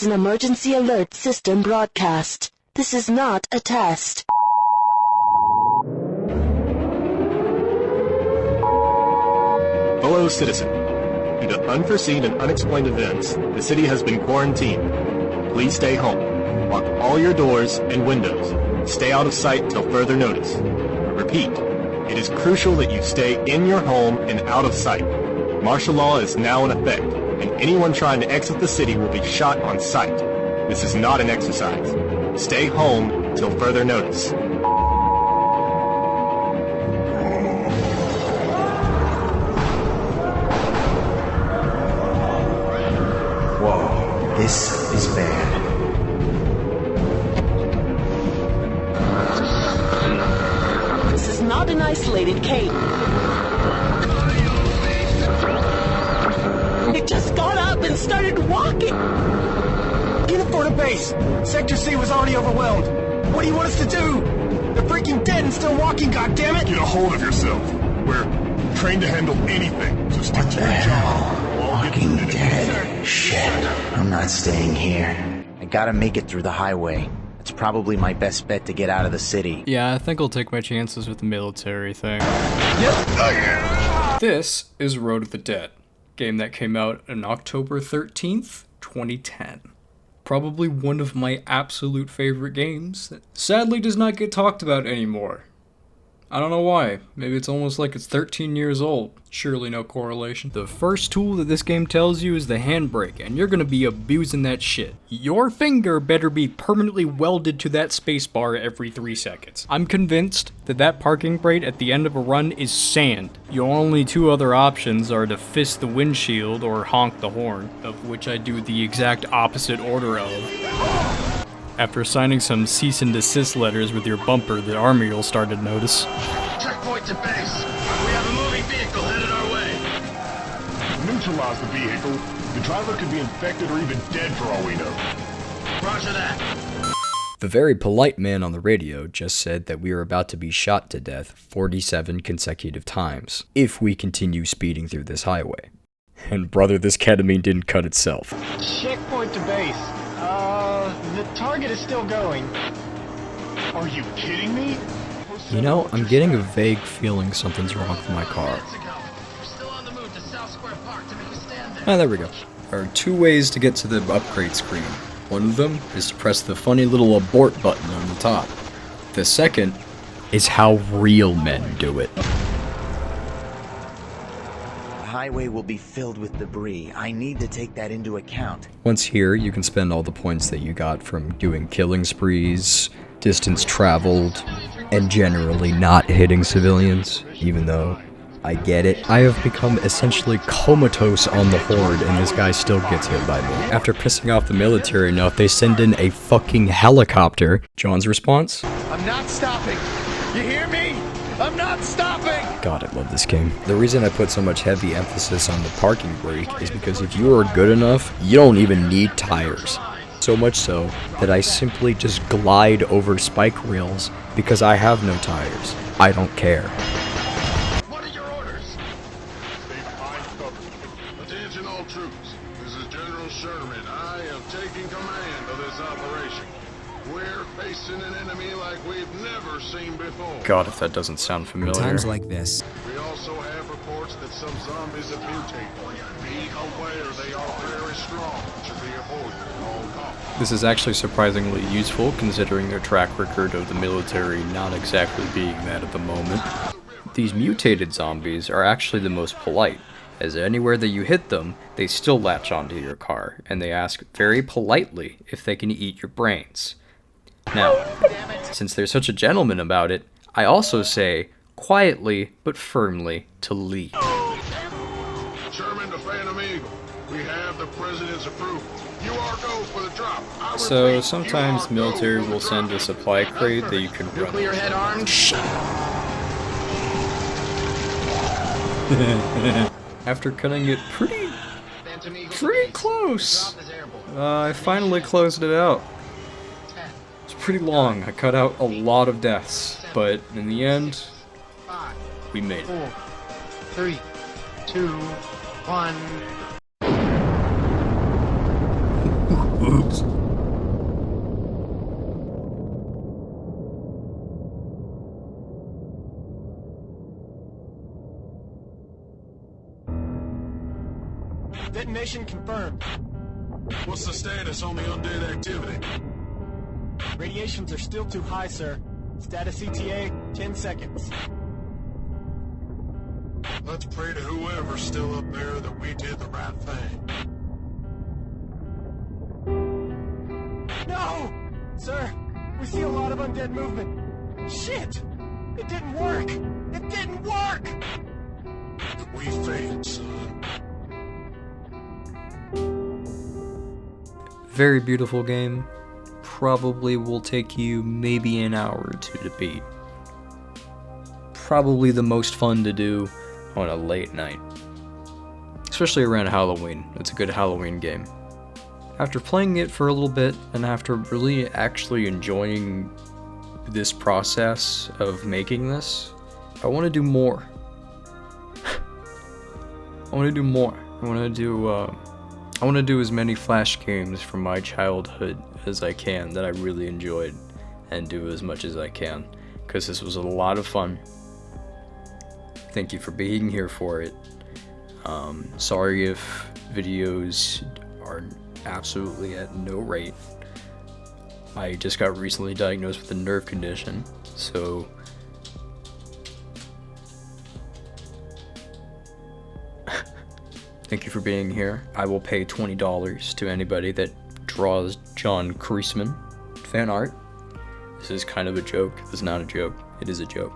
an emergency alert system broadcast. This is not a test. Hello, citizen. Due to unforeseen and unexplained events, the city has been quarantined. Please stay home. Lock all your doors and windows. Stay out of sight till further notice. Repeat, it is crucial that you stay in your home and out of sight. Martial law is now in effect, and anyone trying to exit the city will be shot on sight. This is not an exercise. Stay home till further notice. Whoa, this is bad. This is not an isolated case. It just got up and started walking. Get it for the base. Sector C was already overwhelmed. What do you want us to do? They're freaking dead and still walking, goddammit! Get a hold of yourself. We're trained to handle anything, so stick to your job. Walking dead. Shit, I'm not staying here. I gotta make it through the highway. It's probably my best bet to get out of the city. Yeah, I think I'll take my chances with the military thing. Yep. This is Road of the Dead, game that came out on October 13th, 2010. Probably one of my absolute favorite games that sadly does not get talked about anymore. I don't know why. Maybe it's almost like it's 13 years old. Surely no correlation. The first tool that this game tells you is the handbrake, and you're gonna be abusing that shit. Your finger better be permanently welded to that spacebar every 3 seconds. I'm convinced that that parking brake at the end of a run is sand. Your only 2 other options are to fist the windshield or honk the horn, of which I do the exact opposite order of. After signing some cease and desist letters with your bumper, the army will start to notice. Checkpoint to base. We have a moving vehicle headed our way. Neutralize the vehicle. The driver could be infected or even dead for all we know. Roger that. The very polite man on the radio just said that we are about to be shot to death 47 consecutive times if we continue speeding through this highway. And brother, this ketamine didn't cut itself. Checkpoint to base. The target is still going. Are you kidding me? You know, I'm getting a vague feeling something's wrong with my car. Ah, there we go. There are 2 ways to get to the upgrade screen. One of them is to press the funny little abort button on the top. The second is how real men do it. The highway will be filled with debris. I need to take that into account. Once here, you can spend all the points that you got from doing killing sprees, distance traveled, and generally not hitting civilians, even though I get it. I have become essentially comatose on the horde, and this guy still gets hit by me. After pissing off the military enough, they send in a fucking helicopter. John's response? I'm not stopping. You hear me? I'm not stopping! God, I love this game. The reason I put so much heavy emphasis on the parking brake is because if you are good enough, you don't even need tires. So much so that I simply just glide over spike rails because I have no tires. I don't care. What are your orders? Stay behind cover. Attention all troops. This is General Sherman. I am taking command of this operation. We're facing an enemy like we've never seen before. God, if that doesn't sound familiar. Times like this. We also have reports that some zombies have mutated. Be aware they are very strong. Should be avoided at all costs. This is actually surprisingly useful considering their track record of the military not exactly being that at the moment. These mutated zombies are actually the most polite, as anywhere that you hit them, they still latch onto your car, and they ask very politely if they can eat your brains. Now, since they're such a gentleman about it, I also say, quietly but firmly, to leave. Sherman to Phantom Eagle. We have the President's approval. You are go for the drop. So sometimes the military will send a supply crate that you can run. Nuclear head armed. After cutting it pretty close, I finally closed it out. It's pretty long. I cut out a lot of deaths, but in the end, we made it. 4, 3, 2, 1. Oops. Detonation confirmed. What's the status on the undead activity? Radiations are still too high, sir. Status ETA, 10 seconds. Let's pray to whoever's still up there that we did the right thing. No! Sir, we see a lot of undead movement. Shit! It didn't work! It didn't work! We failed, son. Very beautiful game. Probably will take you maybe an hour or two to beat. Probably the most fun to do on a late night. Especially around Halloween. It's a good Halloween game. After playing it for a little bit, and after really actually enjoying this process of making this, I want to do more. I want to do more. I want to do as many Flash games from my childhood as I can that I really enjoyed, and do as much as I can, because this was a lot of fun. Thank you for being here for it. Sorry if videos are absolutely at no rate. I just got recently diagnosed with a nerve condition, so thank you for being here. I will pay $20 to anybody that draws John Kreisman fan art. This is kind of a joke. It's not a joke. It is a joke.